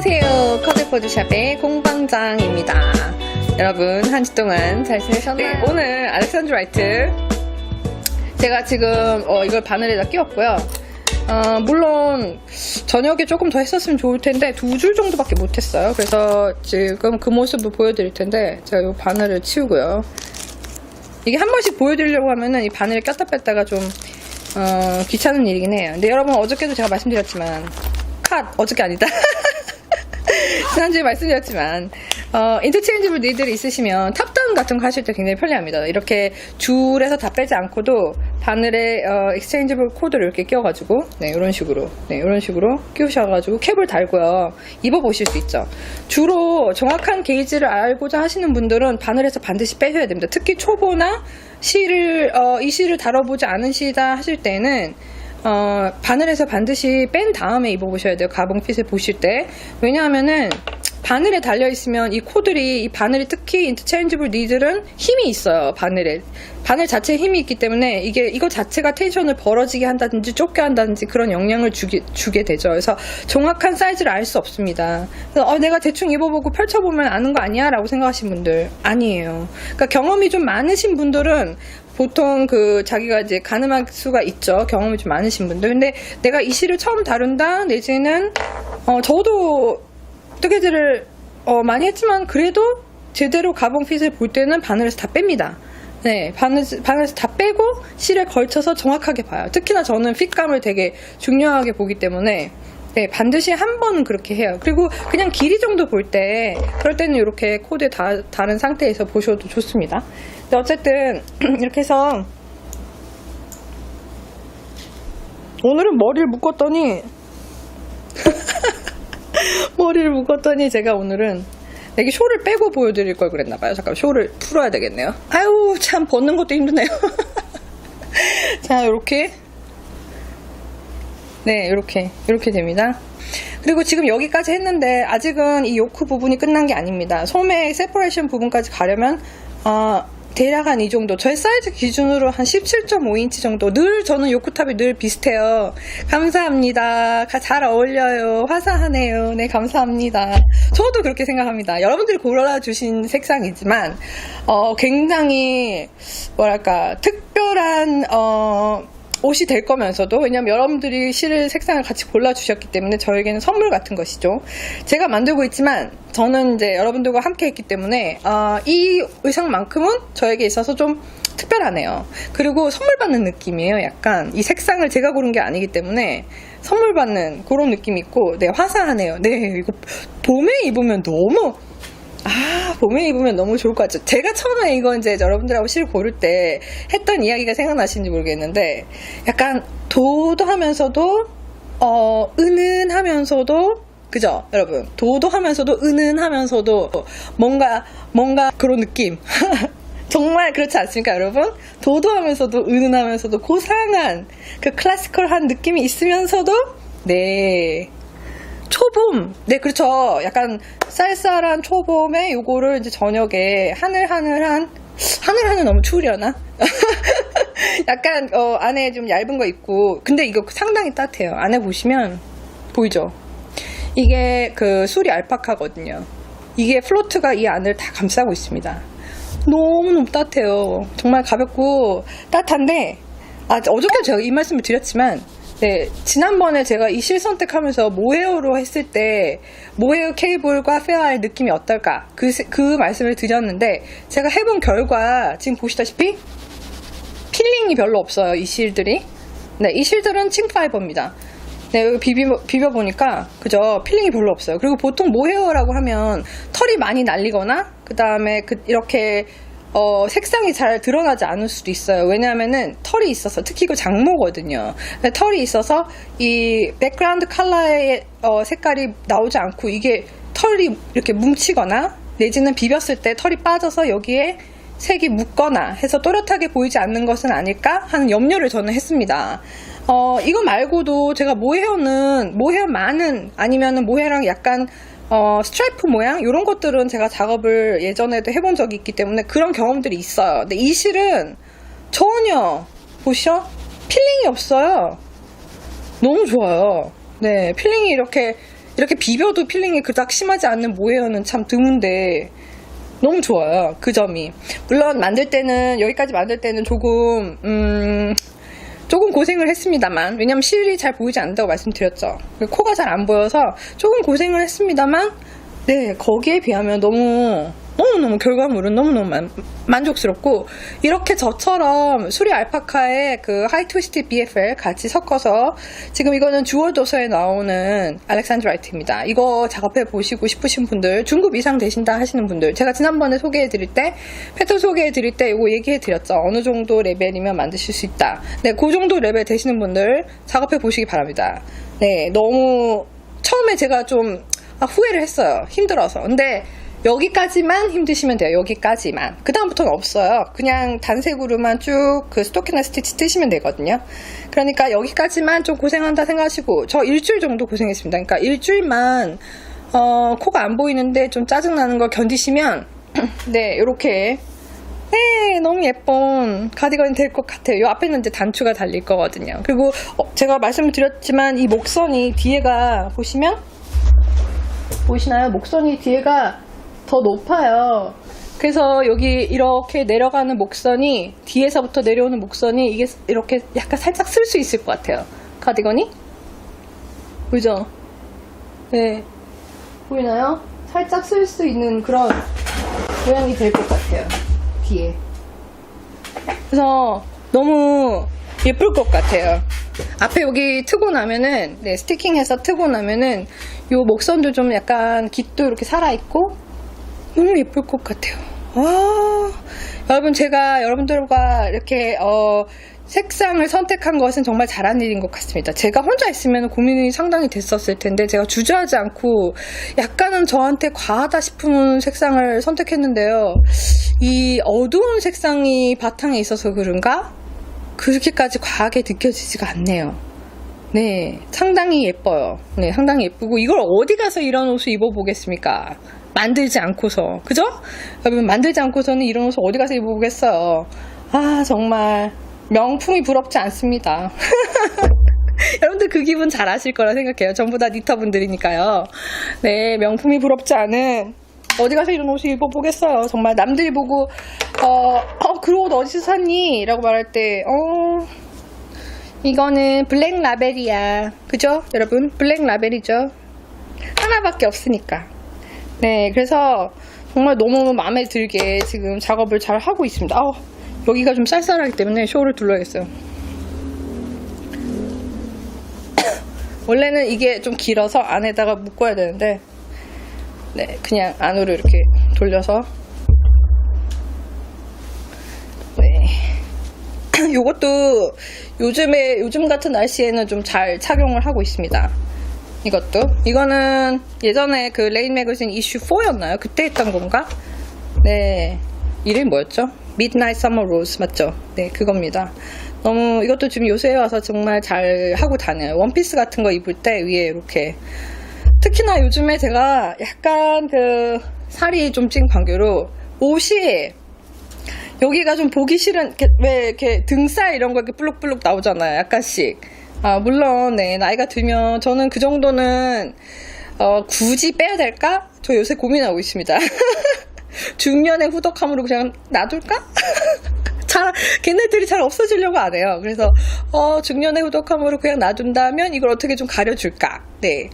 안녕하세요. 커드포즈샵의 공방장입니다. 여러분 한 주 동안 잘 지내셨나요? 네, 오늘 알렉산드로 라이트 제가 지금 이걸 바늘에다 끼웠고요. 물론 저녁에 조금 더 했었으면 좋을 텐데 2줄 정도밖에 못했어요. 그래서 지금 그 모습을 보여드릴 텐데 제가 이 바늘을 치우고요. 이게 한 번씩 보여드리려고 하면은 이 바늘을 꼈다 뺐다가 좀 귀찮은 일이긴 해요. 근데 여러분 어저께도 제가 말씀드렸지만 어저께 아니다. 지난주에 말씀드렸지만 인터체인지블 니들이 있으시면 탑다운 같은 거 하실 때 굉장히 편리합니다. 이렇게 줄에서 다 빼지 않고도 바늘에 익스체인지블 코드를 이렇게 끼워가지고 이런 식으로 끼우셔가지고 캡을 달고요. 입어보실 수 있죠. 주로 정확한 게이지를 알고자 하시는 분들은 바늘에서 반드시 빼셔야 됩니다. 특히 초보나 이 실을 다뤄보지 않으시다 하실 때는 바늘에서 반드시 뺀 다음에 입어보셔야 돼요. 가봉핏을 보실 때. 왜냐하면은 바늘에 달려있으면 이 코들이, 이 바늘이 특히 인터체인지블 니들은 힘이 있어요. 바늘 자체에 힘이 있기 때문에 이거 자체가 텐션을 벌어지게 한다든지 좁게 한다든지 그런 영향을 주게 되죠. 그래서 정확한 사이즈를 알 수 없습니다. 그래서 내가 대충 입어보고 펼쳐보면 아는 거 아니야? 라고 생각하시는 분들 아니에요. 그러니까 경험이 좀 많으신 분들은 보통 자기가 이제 가늠할 수가 있죠. 경험이 좀 많으신 분들. 근데 내가 이 실을 처음 다룬다 내지는 저도 뜨개질을 많이 했지만 그래도 제대로 가봉핏을 볼 때는 바늘에서 다 뺍니다. 네, 바늘에서 다 빼고 실에 걸쳐서 정확하게 봐요. 특히나 저는 핏감을 되게 중요하게 보기 때문에 반드시 한 번은 그렇게 해요. 그리고 그냥 길이 정도 볼 때 그럴 때는 이렇게 코드에 다른 상태에서 보셔도 좋습니다. 근데 어쨌든 이렇게 해서 오늘은 머리를 묶었더니 제가 오늘은 여기 쇼를 빼고 보여드릴 걸 그랬나봐요. 잠깐 쇼를 풀어야 되겠네요. 아유 참 벗는 것도 힘드네요. 자 이렇게 이렇게 됩니다. 그리고 지금 여기까지 했는데 아직은 이 요크 부분이 끝난 게 아닙니다. 소매 세퍼레이션 부분까지 가려면 대략 한 이 정도, 저의 사이즈 기준으로 한 17.5인치 정도. 늘 저는 요크탑이 늘 비슷해요. 감사합니다. 잘 어울려요. 화사하네요. 네, 감사합니다. 저도 그렇게 생각합니다. 여러분들이 골라주신 색상이지만 굉장히 뭐랄까 특별한 옷이 될 거면서도, 왜냐면 여러분들이 실을 색상을 같이 골라주셨기 때문에 저에게는 선물 같은 것이죠. 제가 만들고 있지만 저는 이제 여러분들과 함께 했기 때문에 이 의상만큼은 저에게 있어서 좀 특별하네요. 그리고 선물 받는 느낌이에요. 약간 이 색상을 제가 고른 게 아니기 때문에 선물 받는 그런 느낌이 있고, 화사하네요. 이거 봄에 입으면 너무 좋을 것 같죠. 제가 처음에 이거 이제 여러분들하고 실 고를 때 했던 이야기가 생각나시는지 모르겠는데, 약간 도도하면서도 은은하면서도, 그죠 여러분? 도도하면서도 은은하면서도 뭔가 그런 느낌. 정말 그렇지 않습니까 여러분? 도도하면서도 은은하면서도 고상한 그 클래시컬한 느낌이 있으면서도 초봄, 그렇죠. 약간 쌀쌀한 초봄에 요거를 이제 저녁에 하늘하늘 너무 추우려나? 약간 안에 좀 얇은 거 있고, 근데 이거 상당히 따뜻해요. 안에 보시면 보이죠? 이게 수리 알파카거든요. 이게 플로트가 이 안을 다 감싸고 있습니다. 너무너무 따뜻해요. 정말 가볍고 따뜻한데, 어저께 제가 이 말씀을 드렸지만, 지난번에 제가 이 실 선택하면서 모헤어로 했을 때 모헤어 케이블과 페어의 느낌이 어떨까 그 말씀을 드렸는데, 제가 해본 결과 지금 보시다시피 필링이 별로 없어요. 이 실들이. 이 실들은 칭파이버입니다. 여기 비벼보니까 그죠, 필링이 별로 없어요. 그리고 보통 모헤어라고 하면 털이 많이 날리거나 그 다음에 이렇게 색상이 잘 드러나지 않을 수도 있어요. 왜냐하면은 털이 있어서, 특히 이거 장모거든요. 털이 있어서 이 백그라운드 컬러의 색깔이 나오지 않고, 이게 털이 이렇게 뭉치거나 내지는 비볐을 때 털이 빠져서 여기에 색이 묻거나 해서 또렷하게 보이지 않는 것은 아닐까 하는 염려를 저는 했습니다. 이거 말고도 제가 모헤어 많은, 아니면은 모헤어랑 약간 스트라이프 모양 이런 것들은 제가 작업을 예전에도 해본 적이 있기 때문에 그런 경험들이 있어요. 근데 이 실은 전혀 보시죠, 필링이 없어요. 너무 좋아요. 필링이 이렇게 이렇게 비벼도 필링이 그닥 심하지 않는 모헤어는 참 드문데 너무 좋아요. 그 점이. 물론 만들 때는 여기까지 만들 때는 조금 고생을 했습니다만, 왜냐면 실이 잘 보이지 않는다고 말씀드렸죠. 코가 잘 안 보여서 조금 고생을 했습니다만, 네, 거기에 비하면 너무너무 결과물은 너무너무 만족스럽고, 이렇게 저처럼 수리 알파카에 그 하이 트위스트 BFL 같이 섞어서, 지금 이거는 주얼 도서에 나오는 알렉산더 라이트입니다. 이거 작업해 보시고 싶으신 분들, 중급 이상 되신다 하시는 분들, 제가 지난번에 소개해 드릴 때, 패턴 소개해 드릴 때 이거 얘기해 드렸죠. 어느 정도 레벨이면 만드실 수 있다. 네, 그 정도 레벨 되시는 분들 작업해 보시기 바랍니다. 네, 너무 처음에 제가 좀 후회를 했어요. 힘들어서. 근데 여기까지만 힘드시면 돼요. 여기까지만. 그 다음부터는 없어요. 그냥 단색으로만 쭉 그 스토킹이나 스티치 뜨시면 되거든요. 그러니까 여기까지만 좀 고생한다 생각하시고, 저 일주일 정도 고생했습니다. 그러니까 일주일만 코가 안 보이는데 좀 짜증나는 걸 견디시면 네, 요렇게 네, 너무 예쁜 가디건이 될 것 같아요. 요 앞에는 이제 단추가 달릴 거거든요. 그리고 제가 말씀을 드렸지만 이 목선이 뒤에가 보이시나요? 목선이 뒤에가 더 높아요. 그래서 여기 이렇게 내려가는 목선이, 뒤에서부터 내려오는 목선이 이게 이렇게 약간 살짝 쓸 수 있을 것 같아요. 가디건이? 보이죠? 네. 보이나요? 살짝 쓸 수 있는 그런 모양이 될 것 같아요. 뒤에. 그래서 너무 예쁠 것 같아요. 앞에 여기 트고 나면은, 네, 스티킹해서 트고 나면은 요 목선도 좀 약간 깃도 이렇게 살아있고 너무 예쁠 것 같아요. 여러분, 제가 여러분들과 이렇게 색상을 선택한 것은 정말 잘한 일인 것 같습니다. 제가 혼자 있으면 고민이 상당히 됐었을 텐데, 제가 주저하지 않고 약간은 저한테 과하다 싶은 색상을 선택했는데요. 이 어두운 색상이 바탕에 있어서 그런가? 그렇게까지 과하게 느껴지지가 않네요. 네, 상당히 예뻐요. 네, 상당히 예쁘고, 이걸 어디 가서 이런 옷을 입어보겠습니까? 만들지 않고서. 그죠? 여러분, 만들지 않고서는 이런 옷을 어디 가서 입어보겠어요. 정말 명품이 부럽지 않습니다. 여러분들 그 기분 잘 아실 거라 생각해요. 전부 다 니터분들이니까요. 네, 명품이 부럽지 않은, 어디 가서 이런 옷을 입어보겠어요. 정말 남들이 보고 그 옷 어디서 샀니? 라고 말할 때 이거는 블랙 라벨이야. 그죠? 여러분, 블랙 라벨이죠. 하나밖에 없으니까. 네, 그래서 정말 너무 마음에 들게 지금 작업을 잘 하고 있습니다. 여기가 좀 쌀쌀하기 때문에 쇼를 둘러야겠어요. 원래는 이게 좀 길어서 안에다가 묶어야 되는데, 네, 그냥 안으로 이렇게 돌려서, 네. 요것도 요즘 같은 날씨에는 좀 잘 착용을 하고 있습니다. 이거는 예전에 그 레인 매거진 이슈 4였나요? 그때 했던 건가? 네, 이름이 뭐였죠? Midnight Summer Rose 맞죠? 네, 그겁니다. 너무 이것도 지금 요새에 와서 정말 잘 하고 다녀요. 원피스 같은 거 입을 때 위에 이렇게, 특히나 요즘에 제가 약간 그 살이 좀 찐 관계로 옷이 여기가 좀 보기 싫은, 왜 이렇게 등살 이런 거 이렇게 블룩블룩 나오잖아요. 약간씩. 물론 네, 나이가 들면 저는 그 정도는 굳이 빼야 될까? 저 요새 고민하고 있습니다. 중년의 후덕함으로 그냥 놔둘까? 걔네들이 잘 없어지려고 안 해요. 그래서 중년의 후덕함으로 그냥 놔둔다면 이걸 어떻게 좀 가려줄까? 네,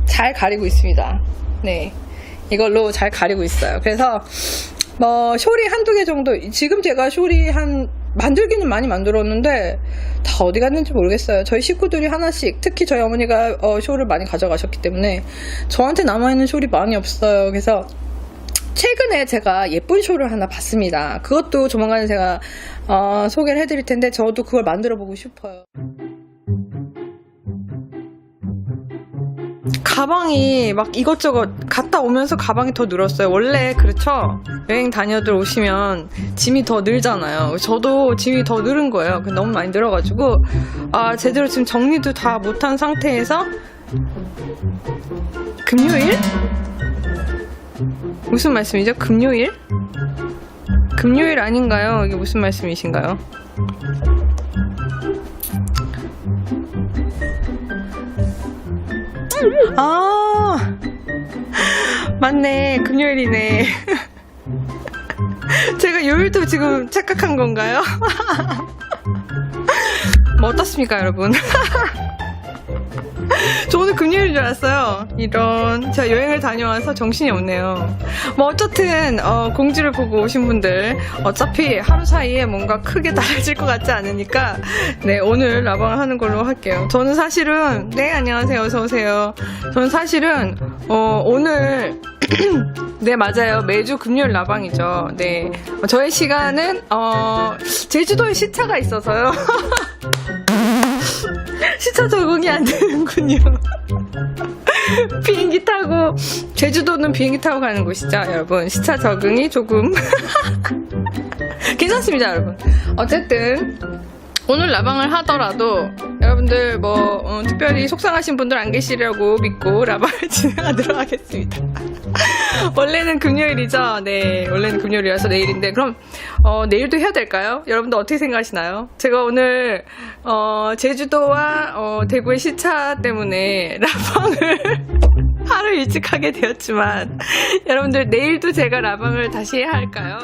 잘 가리고 있습니다. 네, 이걸로 잘 가리고 있어요. 그래서 숄이 한두 개 정도, 지금 제가 숄이 만들기는 많이 만들었는데 다 어디 갔는지 모르겠어요. 저희 식구들이 하나씩, 특히 저희 어머니가 숄을 많이 가져가셨기 때문에 저한테 남아있는 숄이 많이 없어요. 그래서 최근에 제가 예쁜 숄을 하나 봤습니다. 그것도 조만간 제가 소개를 해드릴 텐데, 저도 그걸 만들어 보고 싶어요. 가방이 막 이것저것 갔다 오면서 가방이 더 늘었어요. 원래 그렇죠? 여행 다녀들 오시면 짐이 더 늘잖아요. 저도 짐이 더 늘은 거예요. 너무 많이 늘어가지고 제대로 지금 정리도 다 못한 상태에서, 금요일? 무슨 말씀이죠? 금요일? 금요일 아닌가요? 이게 무슨 말씀이신가요? 아, 맞네. 금요일이네. 제가 요일도 지금 착각한 건가요? 뭐 어떻습니까, 여러분? 저 오늘 금요일인 줄 알았어요. 이런, 제가 여행을 다녀와서 정신이 없네요. 뭐 어쨌든 공지를 보고 오신 분들 어차피 하루 사이에 뭔가 크게 달라질 것 같지 않으니까 네, 오늘 라방을 하는 걸로 할게요. 저는 사실은 네, 안녕하세요, 어서오세요. 저는 사실은 오늘 네, 맞아요. 매주 금요일 라방이죠. 네, 저의 시간은 제주도에 시차가 있어서요. 시차 적응이 안 되는군요. 비행기 타고, 제주도는 비행기 타고 가는 곳이죠, 여러분. 시차 적응이 조금 괜찮습니다, 여러분. 어쨌든 오늘 라방을 하더라도 여러분들 뭐 특별히 속상하신 분들 안 계시려고 믿고 라방을 진행하도록 하겠습니다. 원래는 금요일이죠. 네, 원래는 금요일이라서 내일인데 그럼 내일도 해야 될까요? 여러분들 어떻게 생각하시나요? 제가 오늘 제주도와 대구의 시차 때문에 라방을 하루 일찍 하게 되었지만 여러분들 내일도 제가 라방을 다시 해야 할까요?